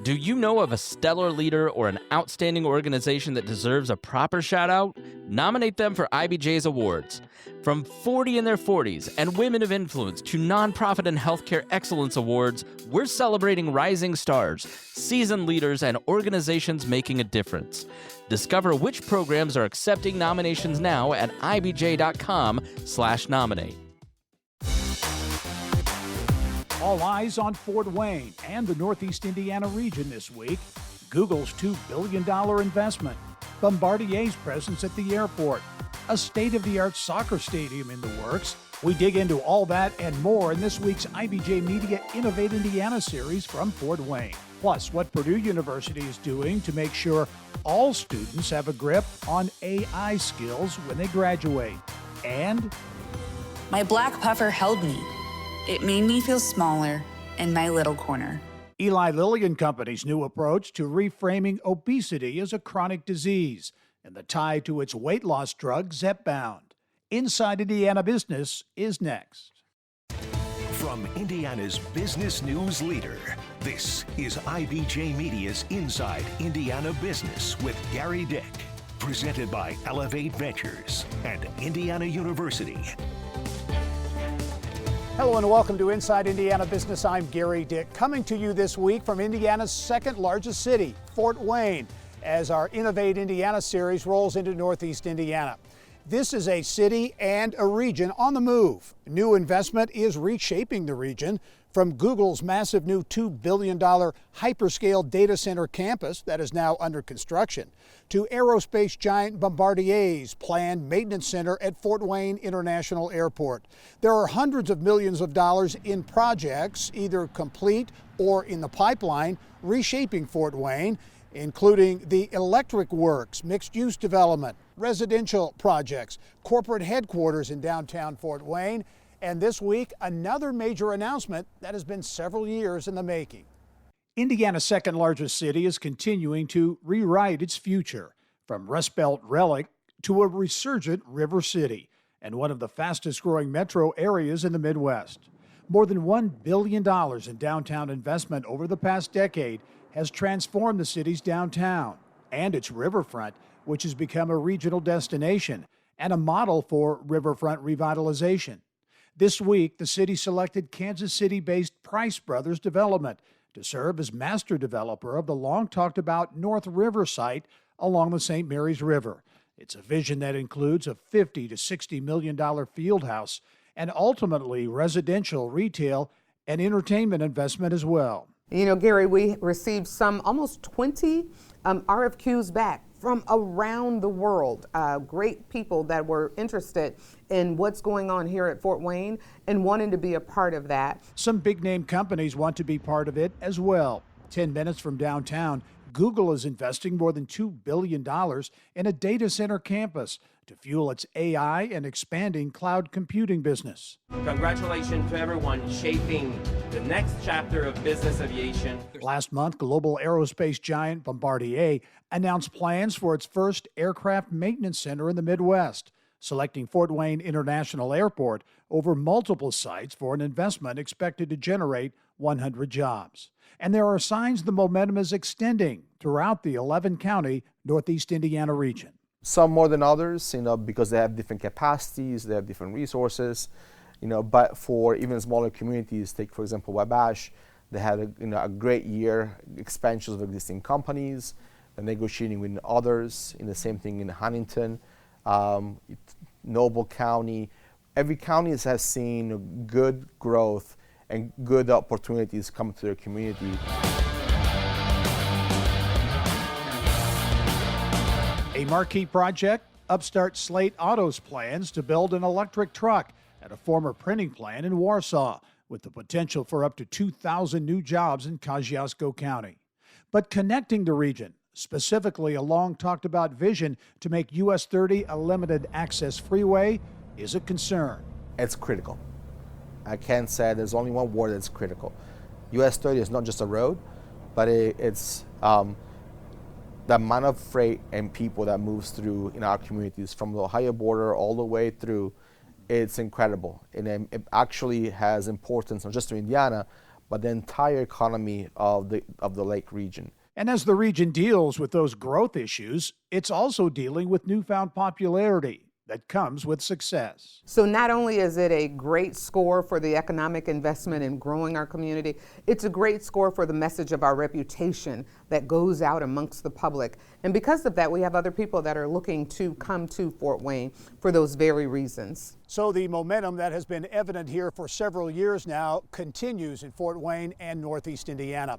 Do you know of a stellar leader or an outstanding organization that deserves a proper shout-out? Nominate them for IBJ's awards. From 40 in their 40s and Women of Influence to Nonprofit and Healthcare Excellence Awards, we're celebrating rising stars, seasoned leaders, and organizations making a difference. Discover which programs are accepting nominations now at ibj.com/nominate. All eyes on Fort Wayne and the Northeast Indiana region this week. Google's $2 billion investment, Bombardier's presence at the airport, a state-of-the-art soccer stadium in the works. We dig into all that and more in this week's IBJ Media Innovate Indiana series from Fort Wayne. Plus, what Purdue University is doing to make sure all students have a grip on AI skills when they graduate. And my black puffer held me. It made me feel smaller in my little corner. Eli Lilly and Company's new approach to reframing obesity as a chronic disease and the tie to its weight loss drug, Zepbound. Inside Indiana Business is next. From Indiana's business news leader, this is IBJ Media's Inside Indiana Business with Gerry Dick. Presented by Elevate Ventures and Indiana University. Hello and welcome to Inside Indiana Business. I'm Gerry Dick, coming to you this week from Indiana's second largest city, Fort Wayne, as our Innovate Indiana series rolls into Northeast Indiana. This is a city and a region on the move. New investment is reshaping the region, from Google's massive new $2 billion hyperscale data center campus that is now under construction, to aerospace giant Bombardier's planned maintenance center at Fort Wayne International Airport. There are hundreds of millions of dollars in projects, either complete or in the pipeline, reshaping Fort Wayne, including the electric works, mixed-use development, residential projects, corporate headquarters in downtown Fort Wayne, and this week, another major announcement that has been several years in the making. Indiana's second largest city is continuing to rewrite its future, from Rust Belt relic to a resurgent river city, and one of the fastest growing metro areas in the Midwest. More than $1 billion in downtown investment over the past decade has transformed the city's downtown and its riverfront, which has become a regional destination and a model for riverfront revitalization. This week, the city selected Kansas City-based Price Brothers Development to serve as master developer of the long-talked-about North River site along the St. Mary's River. It's a vision that includes a $50 to $60 million field house and ultimately residential, retail, and entertainment investment as well. You know, Gerry, we received almost 20 RFQs back from around the world. Great people that were interested in what's going on here at Fort Wayne and wanting to be a part of that. Some big-name companies want to be part of it as well. 10 minutes from downtown, Google is investing more than $2 billion in a data center campus to fuel its AI and expanding cloud computing business. Congratulations to everyone shaping the next chapter of business aviation. Last month, global aerospace giant Bombardier announced plans for its first aircraft maintenance center in the Midwest, selecting Fort Wayne International Airport over multiple sites for an investment expected to generate 100 jobs. And there are signs the momentum is extending throughout the 11-county Northeast Indiana region. Some more than others, because they have different capacities, they have different resources, but for even smaller communities, take for example Wabash, they had a great year, expansions of existing companies, and negotiating with others, the same thing in Huntington, Noble County. Every county has seen good growth and good opportunities come to their community. A marquee project, upstart Slate Auto's plans to build an electric truck at a former printing plant in Warsaw, with the potential for up to 2,000 new jobs in Kosciuszko County. But connecting the region, specifically a long-talked-about vision to make US 30 a limited access freeway, is a concern. It's critical. I can't say there's only one word that's critical. US 30 is not just a road, but it's the amount of freight and people that moves through in our communities from the Ohio border all the way through, it's incredible. And it actually has importance not just to Indiana, but the entire economy of the lake region. And as the region deals with those growth issues, it's also dealing with newfound popularity that comes with success. So not only is it a great score for the economic investment in growing our community, it's a great score for the message of our reputation that goes out amongst the public. And because of that, we have other people that are looking to come to Fort Wayne for those very reasons. So the momentum that has been evident here for several years now continues in Fort Wayne and Northeast Indiana.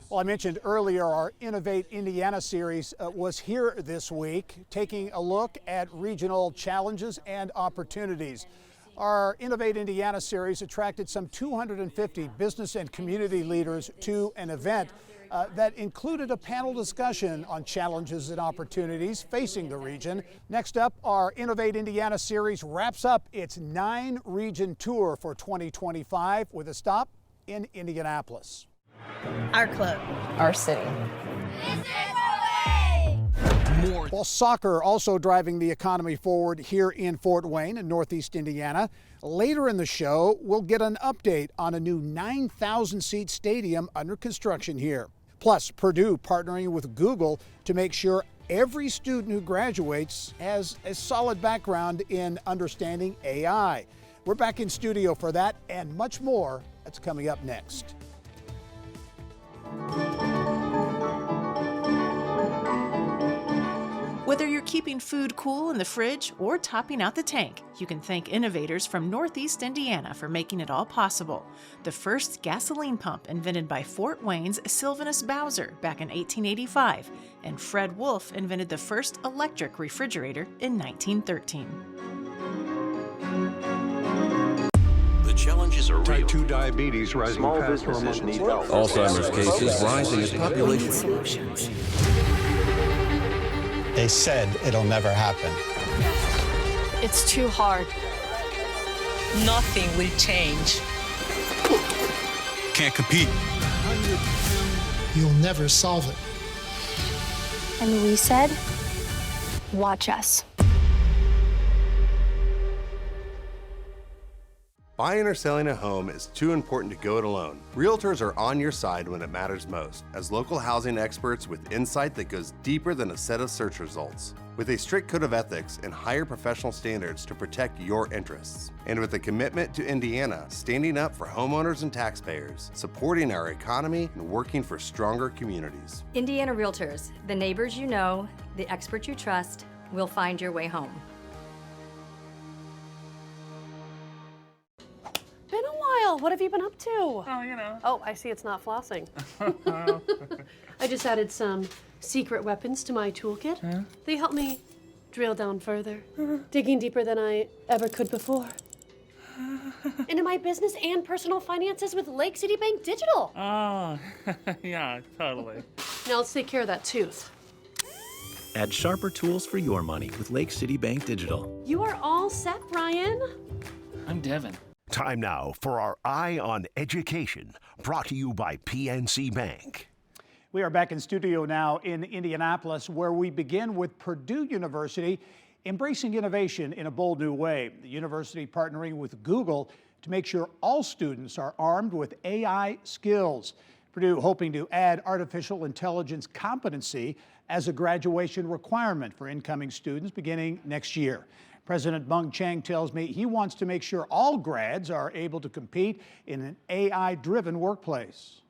Well, I mentioned earlier our Innovate Indiana series was here this week, taking a look at regional challenges and opportunities. Our Innovate Indiana series attracted some 250 business and community leaders to an event that included a panel discussion on challenges and opportunities facing the region. Next up, our Innovate Indiana series wraps up its 9-region tour for 2025 with a stop in Indianapolis. Our club. Our city. Well, soccer also driving the economy forward here in Fort Wayne in Northeast Indiana. Later in the show, we'll get an update on a new 9,000-seat stadium under construction here. Plus, Purdue partnering with Google to make sure every student who graduates has a solid background in understanding AI. We're back in studio for that and much more. That's coming up next. Whether you're keeping food cool in the fridge or topping out the tank, you can thank innovators from Northeast Indiana for making it all possible. The first gasoline pump invented by Fort Wayne's Sylvanus Bowser back in 1885, and Fred Wolf invented the first electric refrigerator in 1913. The challenges are real. Type 2 diabetes rising Small faster businesses among need help. Alzheimer's cases rising as population. Solutions. They said it'll never happen. It's too hard. Nothing will change. Can't compete. You'll never solve it. And we said, watch us. Buying or selling a home is too important to go it alone. Realtors are on your side when it matters most, as local housing experts with insight that goes deeper than a set of search results. With a strict code of ethics and higher professional standards to protect your interests. And with a commitment to Indiana, standing up for homeowners and taxpayers, supporting our economy, and working for stronger communities. Indiana Realtors, the neighbors you know, the experts you trust, will find your way home. Been a while. What have you been up to? Oh, you know. Oh, I see it's not flossing. I just added some secret weapons to my toolkit. Huh? They help me drill down further, digging deeper than I ever could before. Into my business and personal finances with Lake City Bank Digital. Oh, yeah, totally. Now let's take care of that tooth. Add sharper tools for your money with Lake City Bank Digital. You are all set, Brian. I'm Devin. Time now for our Eye on Education, brought to you by PNC Bank. We are back in studio now in Indianapolis, where we begin with Purdue University embracing innovation in a bold new way. The university partnering with Google to make sure all students are armed with AI skills. Purdue hoping to add artificial intelligence competency as a graduation requirement for incoming students beginning next year. President Mung Chang tells me he wants to make sure all grads are able to compete in an AI-driven workplace.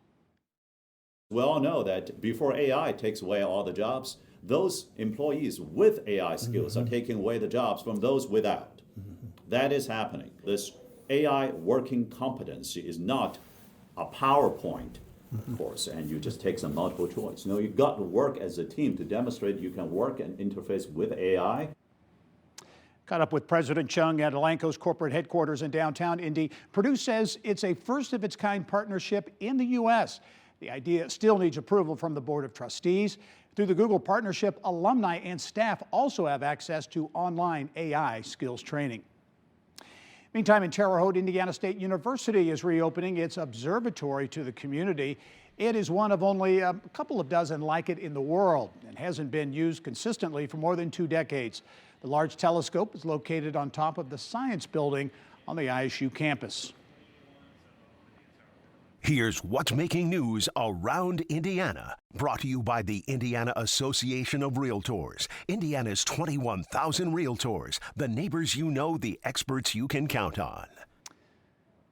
We all know that before AI takes away all the jobs, those employees with AI skills are taking away the jobs from those without. That is happening. This AI working competency is not a PowerPoint course and you just take some multiple choice. No, you've got to work as a team to demonstrate you can work and interface with AI. Caught up with President Chung at Elanco's corporate headquarters in downtown Indy. Purdue says it's a first-of-its-kind partnership in the U.S. The idea still needs approval from the Board of Trustees. Through the Google partnership, alumni and staff also have access to online AI skills training. Meantime, in Terre Haute, Indiana State University is reopening its observatory to the community. It is one of only a couple of dozen like it in the world and hasn't been used consistently for more than 2 decades. The large telescope is located on top of the Science Building on the ISU campus. Here's what's making news around Indiana. Brought to you by the Indiana Association of Realtors. Indiana's 21,000 realtors. The neighbors you know, the experts you can count on.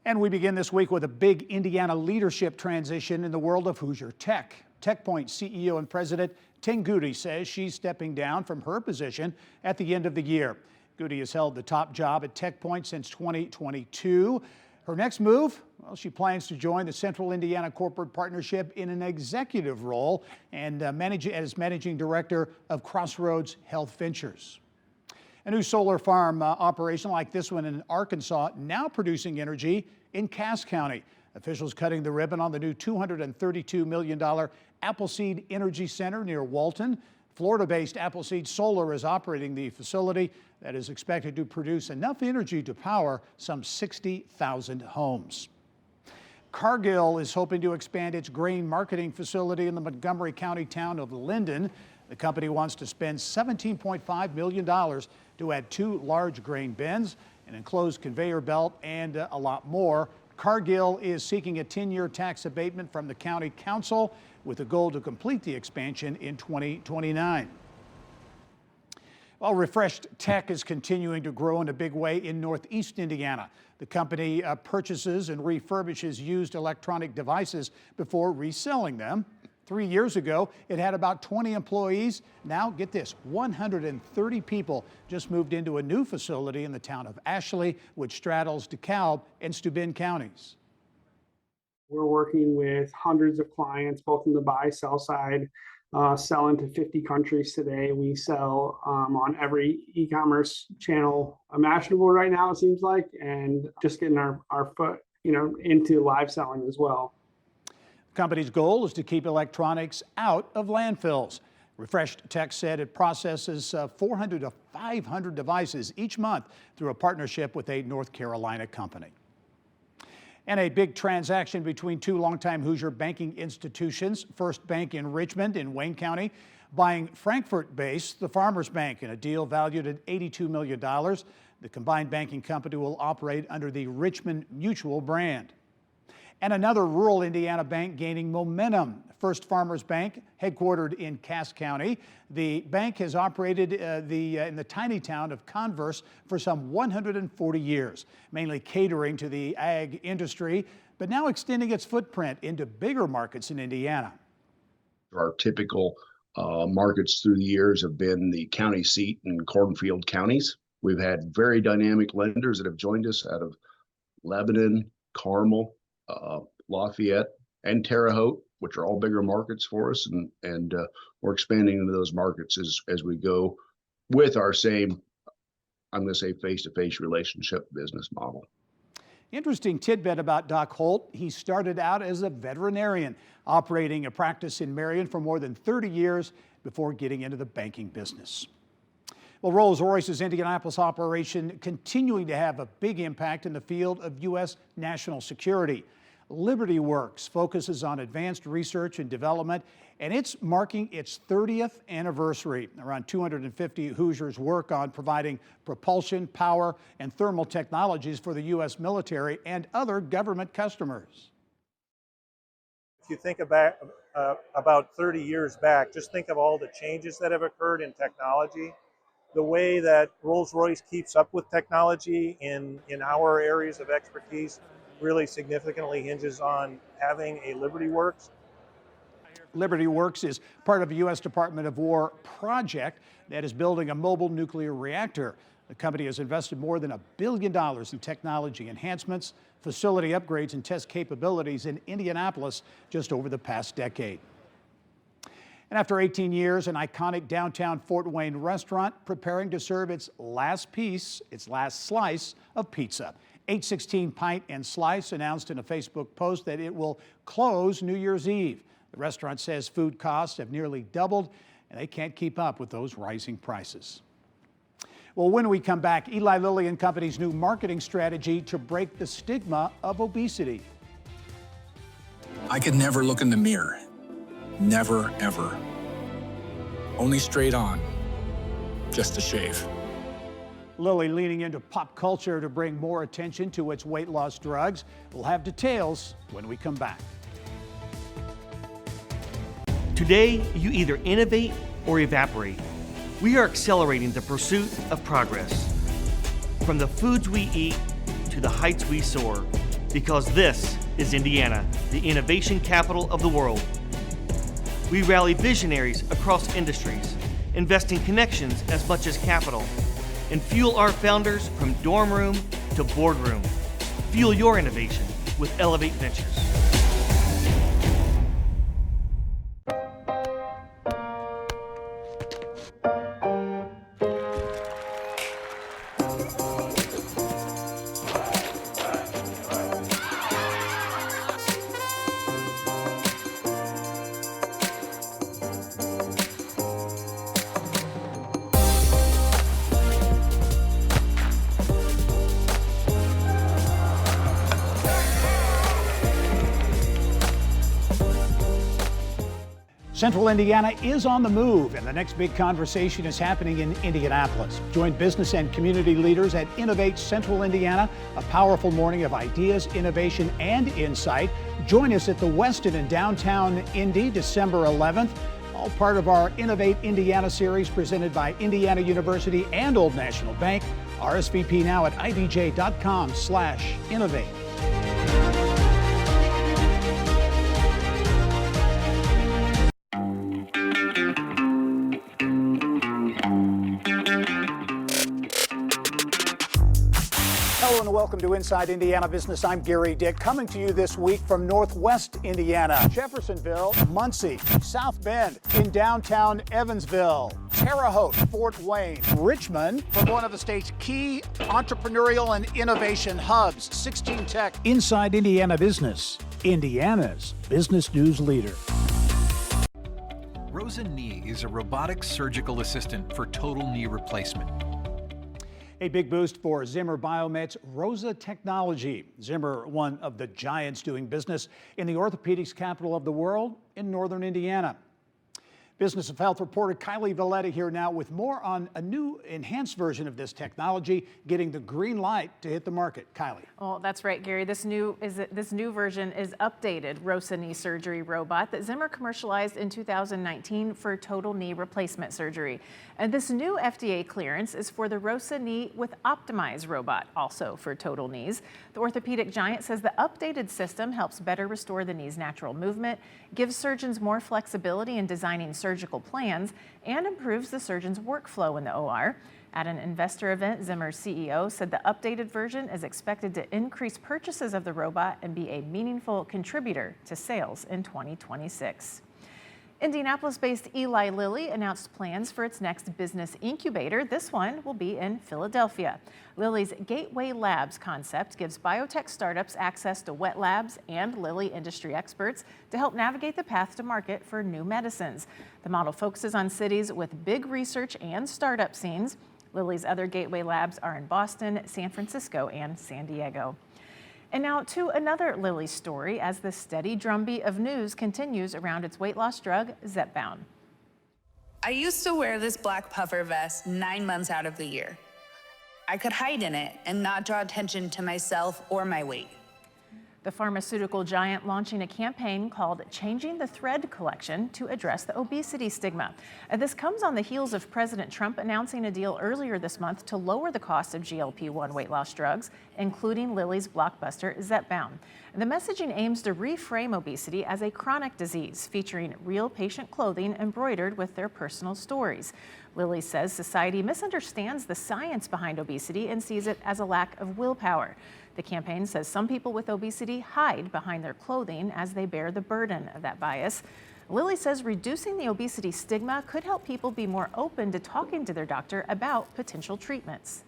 And we begin this week with a big Indiana leadership transition in the world of Hoosier Tech. TechPoint CEO and President Ting Goody says she's stepping down from her position at the end of the year. Goody has held the top job at TechPoint since 2022. Her next move, well, she plans to join the Central Indiana Corporate Partnership in an executive role and as managing director of Crossroads Health Ventures. A new solar farm operation like this one in Arkansas now producing energy in Cass County. Officials cutting the ribbon on the new $232 million Appleseed Energy Center near Walton. Florida-based Appleseed Solar is operating the facility that is expected to produce enough energy to power some 60,000 homes. Cargill is hoping to expand its grain marketing facility in the Montgomery County town of Linden. The company wants to spend $17.5 million to add 2 large grain bins, an enclosed conveyor belt, and a lot more. Cargill is seeking a 10-year tax abatement from the county council with a goal to complete the expansion in 2029. Well, Refreshed Tech is continuing to grow in a big way in Northeast Indiana. The company purchases and refurbishes used electronic devices before reselling them. 3 years ago, it had about 20 employees. Now, get this, 130 people just moved into a new facility in the town of Ashley, which straddles DeKalb and Steuben counties. We're working with hundreds of clients, both in the buy, sell side, sell into 50 countries today. We sell on every e-commerce channel imaginable right now, it seems like, and just getting our foot, into live selling as well. The company's goal is to keep electronics out of landfills. Refreshed Tech said it processes 400 to 500 devices each month through a partnership with a North Carolina company. And a big transaction between 2 longtime Hoosier banking institutions, First Bank in Richmond in Wayne County, buying Frankfort-based the Farmers Bank in a deal valued at $82 million. The combined banking company will operate under the Richmond Mutual brand. And another rural Indiana bank gaining momentum. First Farmers Bank, headquartered in Cass County. The bank has operated in the tiny town of Converse for some 140 years, mainly catering to the ag industry, but now extending its footprint into bigger markets in Indiana. Our typical markets through the years have been the county seat and cornfield counties. We've had very dynamic lenders that have joined us out of Lebanon, Carmel, Lafayette, and Terre Haute, which are all bigger markets for us, and we're expanding into those markets as we go with our same, I'm going to say, face-to-face relationship business model. Interesting tidbit about Doc Holt. He started out as a veterinarian, operating a practice in Marion for more than 30 years before getting into the banking business. Well, Rolls-Royce's Indianapolis operation continuing to have a big impact in the field of U.S. national security. Liberty Works focuses on advanced research and development, and it's marking its 30th anniversary. Around 250 Hoosiers work on providing propulsion, power, and thermal technologies for the U.S. military and other government customers. If you think about 30 years back, just think of all the changes that have occurred in technology. The way that Rolls-Royce keeps up with technology in our areas of expertise really significantly hinges on having a Liberty Works. Liberty Works is part of a U.S. Department of War project that is building a mobile nuclear reactor. The company has invested more than $1 billion in technology enhancements, facility upgrades, and test capabilities in Indianapolis just over the past decade. And after 18 years, an iconic downtown Fort Wayne restaurant preparing to serve its last slice of pizza. 816 Pint and Slice announced in a Facebook post that it will close New Year's Eve. The restaurant says food costs have nearly doubled, and they can't keep up with those rising prices. Well, when we come back, Eli Lilly and Company's new marketing strategy to break the stigma of obesity. I could never look in the mirror. Never, ever. Only straight on. Just a shave. Lilly leaning into pop culture to bring more attention to its weight loss drugs. We'll have details when we come back. Today, you either innovate or evaporate. We are accelerating the pursuit of progress. From the foods we eat to the heights we soar, because this is Indiana, the innovation capital of the world. We rally visionaries across industries, invest in connections as much as capital, and fuel our founders from dorm room to boardroom. Fuel your innovation with Elevate Ventures. Central Indiana is on the move, and the next big conversation is happening in Indianapolis. Join business and community leaders at Innovate Central Indiana, a powerful morning of ideas, innovation, and insight. Join us at the Westin in downtown Indy, December 11th. All part of our Innovate Indiana series presented by Indiana University and Old National Bank. RSVP now at ibj.com/innovate. Hello and welcome to Inside Indiana Business. I'm Gerry Dick, coming to you this week from Northwest Indiana, Jeffersonville, Muncie, South Bend, in downtown Evansville, Terre Haute, Fort Wayne, Richmond, from one of the state's key entrepreneurial and innovation hubs, 16 Tech. Inside Indiana Business, Indiana's business news leader. Rosa Knee is a robotic surgical assistant for total knee replacement. A big boost for Zimmer Biomet's ROSA technology. Zimmer, one of the giants doing business in the orthopedics capital of the world in northern Indiana. Business of Health reporter Kylie Valletta here now with more on a new enhanced version of this technology getting the green light to hit the market. Kylie. Well, that's right, Gary. This new version is updated ROSA knee surgery robot that Zimmer commercialized in 2019 for total knee replacement surgery. And this new FDA clearance is for the ROSA knee with optimized robot, also for total knees. The orthopedic giant says the updated system helps better restore the knee's natural movement, gives surgeons more flexibility in designing surgical plans, and improves the surgeon's workflow in the OR. At an investor event, Zimmer's CEO said the updated version is expected to increase purchases of the robot and be a meaningful contributor to sales in 2026. Indianapolis-based Eli Lilly announced plans for its next business incubator. This one will be in Philadelphia. Lilly's Gateway Labs concept gives biotech startups access to wet labs and Lilly industry experts to help navigate the path to market for new medicines. The model focuses on cities with big research and startup scenes. Lilly's other Gateway Labs are in Boston, San Francisco, and San Diego. And now to another Lilly story as the steady drumbeat of news continues around its weight loss drug, Zepbound. I used to wear this black puffer vest 9 months out of the year. I could hide in it and not draw attention to myself or my weight. The pharmaceutical giant launching a campaign called Changing the Thread Collection to address the obesity stigma. This comes on the heels of President Trump announcing a deal earlier this month to lower the cost of GLP-1 weight loss drugs, including Lilly's blockbuster Zepbound. The messaging aims to reframe obesity as a chronic disease, featuring real patient clothing embroidered with their personal stories. Lilly says society misunderstands the science behind obesity and sees it as a lack of willpower. The campaign says some people with obesity hide behind their clothing as they bear the burden of that bias. Lilly says reducing the obesity stigma could help people be more open to talking to their doctor about potential treatments.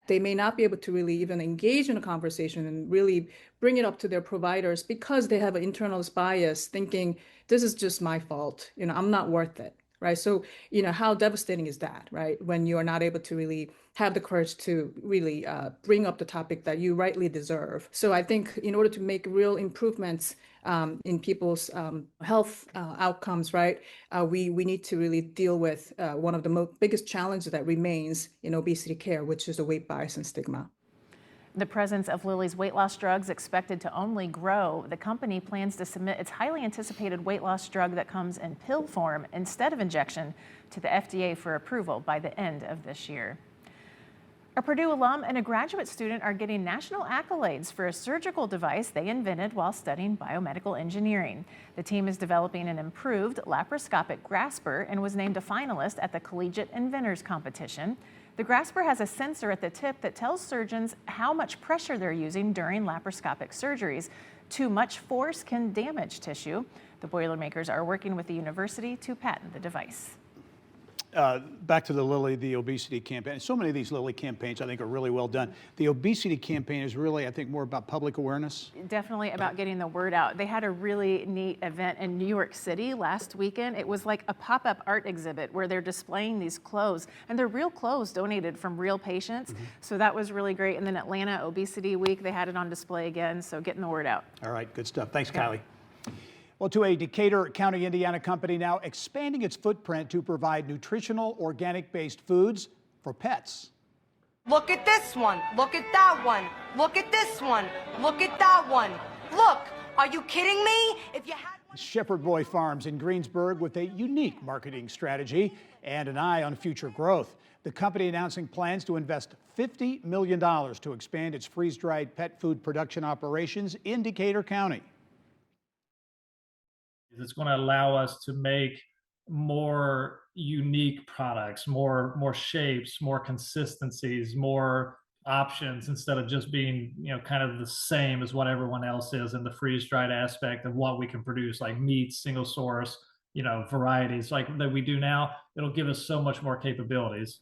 They may not be able to really even engage in a conversation and really bring it up to their providers because they have an internalized bias thinking, this is just my fault, I'm not worth it. Right. So, how devastating is that, right? When you are not able to really have the courage to really bring up the topic that you rightly deserve. So I think in order to make real improvements in people's health outcomes, right? We need to really deal with one of the biggest challenges that remains in obesity care, which is the weight bias and stigma. The presence of Lilly's weight loss drugs expected to only grow. The company plans to submit its highly anticipated weight loss drug that comes in pill form instead of injection to the FDA for approval by the end of this year. A Purdue alum and a graduate student are getting national accolades for a surgical device they invented while studying biomedical engineering. The team is developing an improved laparoscopic grasper and was named a finalist at the Collegiate Inventors Competition. The grasper has a sensor at the tip that tells surgeons how much pressure they're using during laparoscopic surgeries. Too much force can damage tissue. The Boilermakers are working with the university to patent the device. Back to the Lilly, the obesity campaign. So many of these Lilly campaigns, I think, are really well done. The obesity campaign is really, I think, more about public awareness. Definitely about getting the word out. They had a really neat event in New York City last weekend. It was like a pop-up art exhibit where they're displaying these clothes, and they're real clothes donated from real patients. So that was really great. And then Atlanta Obesity Week, they had it on display again. So getting the word out. All right, good stuff. Thanks, Kylie. Well, to a Decatur County, Indiana company now expanding its footprint to provide nutritional, organic-based foods for pets. Look at this one. Look at that one. Look at this one. Look at that one. Look, are you kidding me? If you had Shepherd Boy Farms in Greensburg with a unique marketing strategy and an eye on future growth. The company announcing plans to invest $50 million to expand its freeze-dried pet food production operations in Decatur County. It's going to allow us to make more unique products, more shapes, more consistencies, more options, instead of just being, kind of the same as what everyone else is in the freeze-dried aspect of what we can produce, like meat, single source, varieties like that we do now. It'll give us so much more capabilities.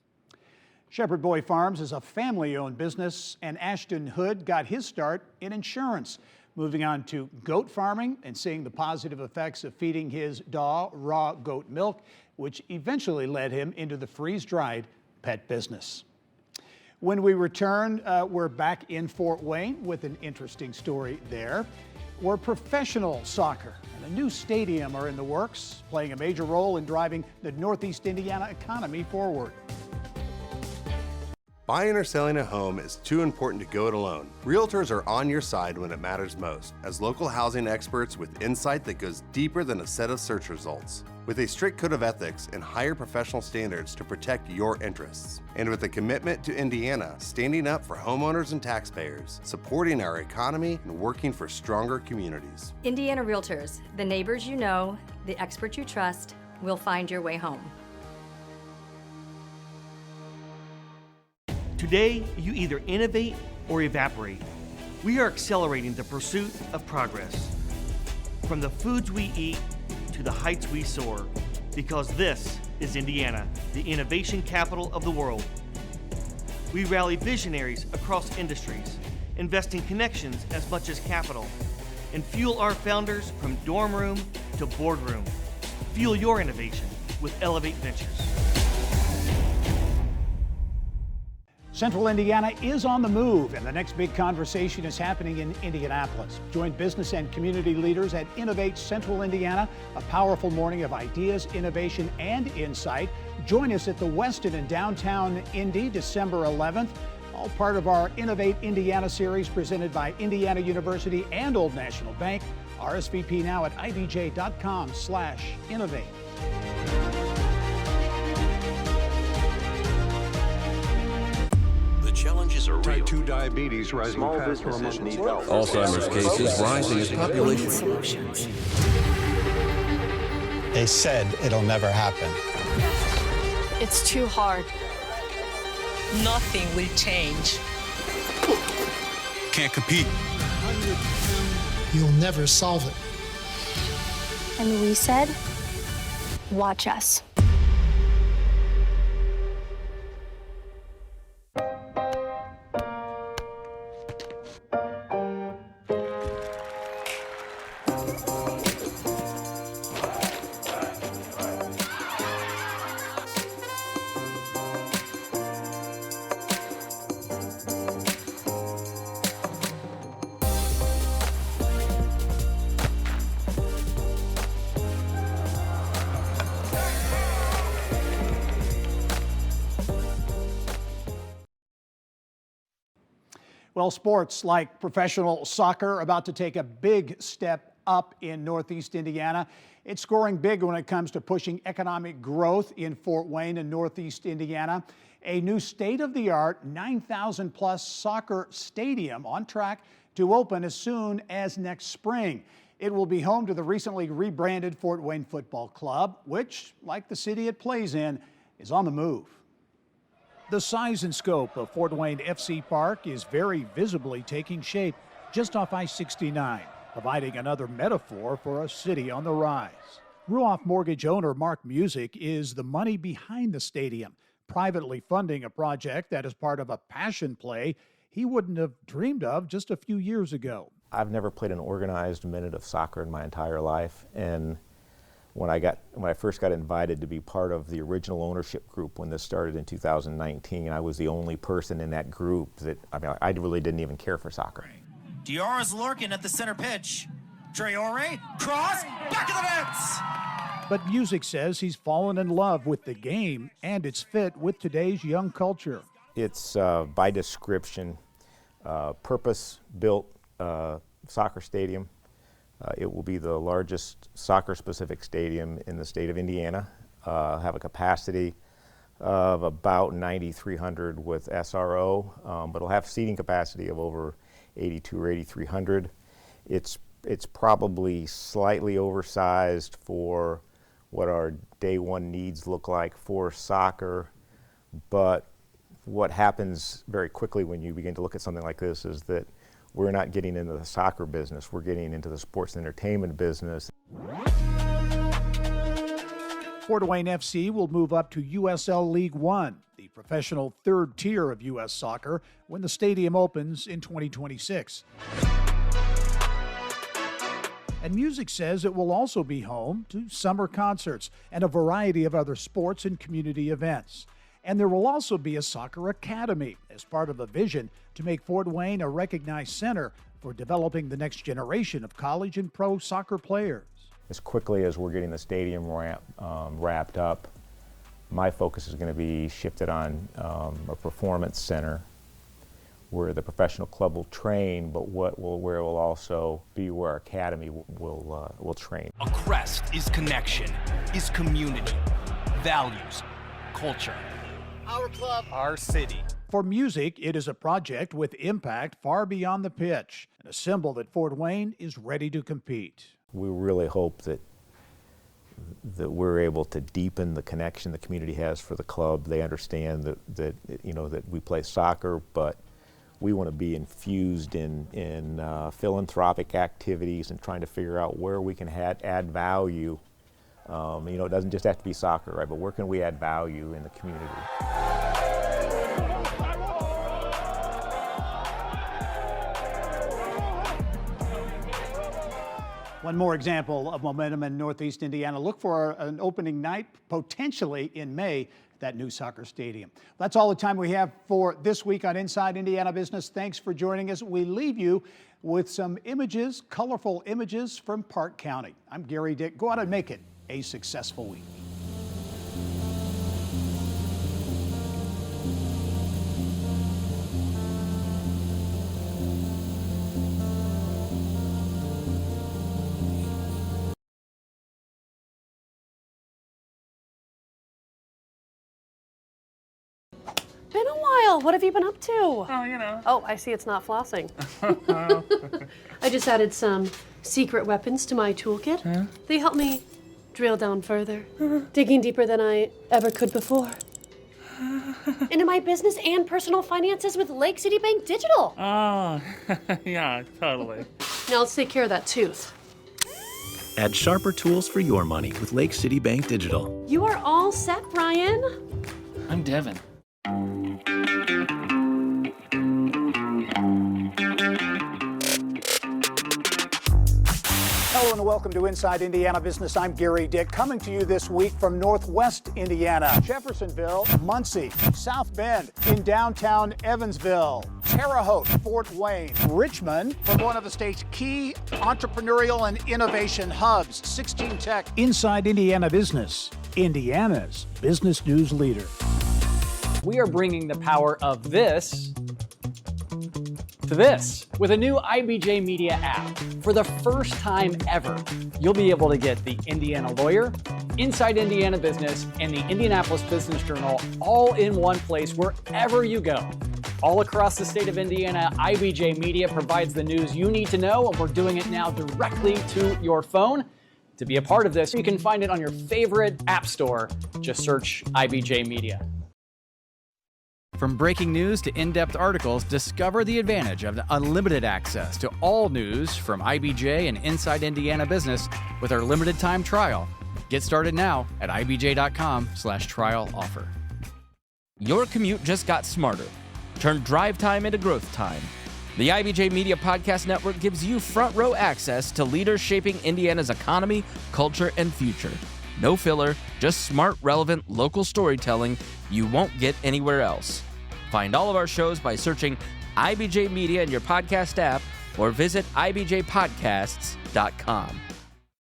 Shepherd Boy Farms is a family-owned business, and Ashton Hood got his start in insurance. Moving on to goat farming and seeing the positive effects of feeding his dog raw goat milk, which eventually led him into the freeze-dried pet business. When we return, we're back in Fort Wayne with an interesting story there, where professional soccer and a new stadium are in the works, playing a major role in driving the Northeast Indiana economy forward. Buying or selling a home is too important to go it alone. Realtors are on your side when it matters most, as local housing experts with insight that goes deeper than a set of search results. With a strict code of ethics and higher professional standards to protect your interests. And with a commitment to Indiana, standing up for homeowners and taxpayers, supporting our economy, and working for stronger communities. Indiana Realtors, the neighbors you know, the experts you trust, will find your way home. Today, you either innovate or evaporate. We are accelerating the pursuit of progress. From the foods we eat to the heights we soar, because this is Indiana, the innovation capital of the world. We rally visionaries across industries, investing connections as much as capital, and fuel our founders from dorm room to boardroom. Fuel your innovation with Elevate Ventures. Central Indiana is on the move, and the next big conversation is happening in Indianapolis. Join business and community leaders at Innovate Central Indiana, a powerful morning of ideas, innovation, and insight. Join us at the Westin in downtown Indy, December 11th. All part of our Innovate Indiana series presented by Indiana University and Old National Bank. RSVP now at ibj.com/innovate. Challenges are real. Type 2 diabetes rising Small faster businesses among need help. Alzheimer's cases rising as population. Solutions. They said it'll never happen. It's too hard. Nothing will change. Can't compete. You'll never solve it. And we said, watch us. Well, sports like professional soccer about to take a big step up in Northeast Indiana. It's scoring big when it comes to pushing economic growth in Fort Wayne and Northeast Indiana. A new state-of-the-art 9,000 plus soccer stadium on track to open as soon as next spring. It will be home to the recently rebranded Fort Wayne Football Club, which, like the city it plays in, is on the move. The size and scope of Fort Wayne FC Park is very visibly taking shape just off I-69, providing another metaphor for a city on the rise. Ruoff Mortgage owner Mark Music is the money behind the stadium, privately funding a project that is part of a passion play he wouldn't have dreamed of just a few years ago. I've never played an organized minute of soccer in my entire life, and when I first got invited to be part of the original ownership group when this started in 2019, I was the only person in that group that, I really didn't even care for soccer. Diarra's lurking at the center pitch. Traore, cross, back of the nets! But Music says he's fallen in love with the game and its fit with today's young culture. It's, by description, purpose-built soccer stadium. It will be the largest soccer-specific stadium in the state of Indiana. Have a capacity of about 9,300 with SRO, but it'll have seating capacity of over 82 or 8,300. It's probably slightly oversized for what our day one needs look like for soccer, but what happens very quickly when you begin to look at something like this is that we're not getting into the soccer business, we're getting into the sports and entertainment business. Fort Wayne FC will move up to USL League One, the professional third tier of U.S. soccer, when the stadium opens in 2026. And Music says it will also be home to summer concerts and a variety of other sports and community events. And there will also be a soccer academy as part of a vision to make Fort Wayne a recognized center for developing the next generation of college and pro soccer players. As quickly as we're getting the stadium wrapped up, my focus is going to be shifted on a performance center where the professional club will train, but where it will also be where our academy will train. A crest is connection, is community, values, culture. Our club, our city. For Music, it is a project with impact far beyond the pitch, and a symbol that Fort Wayne is ready to compete. We really hope that we're able to deepen the connection the community has for the club. They understand that we play soccer, but we want to be infused in philanthropic activities and trying to figure out where we can add value. It doesn't just have to be soccer, right? But where can we add value in the community? One more example of momentum in Northeast Indiana. Look for an opening night, potentially in May, that new soccer stadium. That's all the time we have for this week on Inside Indiana Business. Thanks for joining us. We leave you with some images, colorful images from Park County. I'm Gerry Dick. Go out and make it a successful week. Been a while. What have you been up to? Oh, Oh, I see it's not flossing. I just added some secret weapons to my toolkit. Huh? They help me drill down further, digging deeper than I ever could before. Into my business and personal finances with Lake City Bank Digital. Oh, yeah, totally. Now let's take care of that tooth. Add sharper tools for your money with Lake City Bank Digital. You are all set, Brian. I'm Devin. Hello and welcome to Inside Indiana Business. I'm Gerry Dick, coming to you this week from Northwest Indiana, Jeffersonville, Muncie, South Bend, in downtown Evansville, Terre Haute, Fort Wayne, Richmond, from one of the state's key entrepreneurial and innovation hubs, 16 Tech. Inside Indiana Business, Indiana's business news leader. We are bringing the power of this to this. With a new IBJ Media app, for the first time ever, you'll be able to get the Indiana Lawyer, Inside Indiana Business, and the Indianapolis Business Journal all in one place wherever you go. All across the state of Indiana, IBJ Media provides the news you need to know, and we're doing it now directly to your phone. To be a part of this, you can find it on your favorite app store. Just search IBJ Media. From breaking news to in-depth articles, discover the advantage of unlimited access to all news from IBJ and Inside Indiana Business with our limited time trial. Get started now at ibj.com/trial offer. Your commute just got smarter. Turn drive time into growth time. The IBJ Media Podcast Network gives you front row access to leaders shaping Indiana's economy, culture, and future. No filler, just smart, relevant, local storytelling you won't get anywhere else. Find all of our shows by searching IBJ Media in your podcast app or visit ibjpodcasts.com.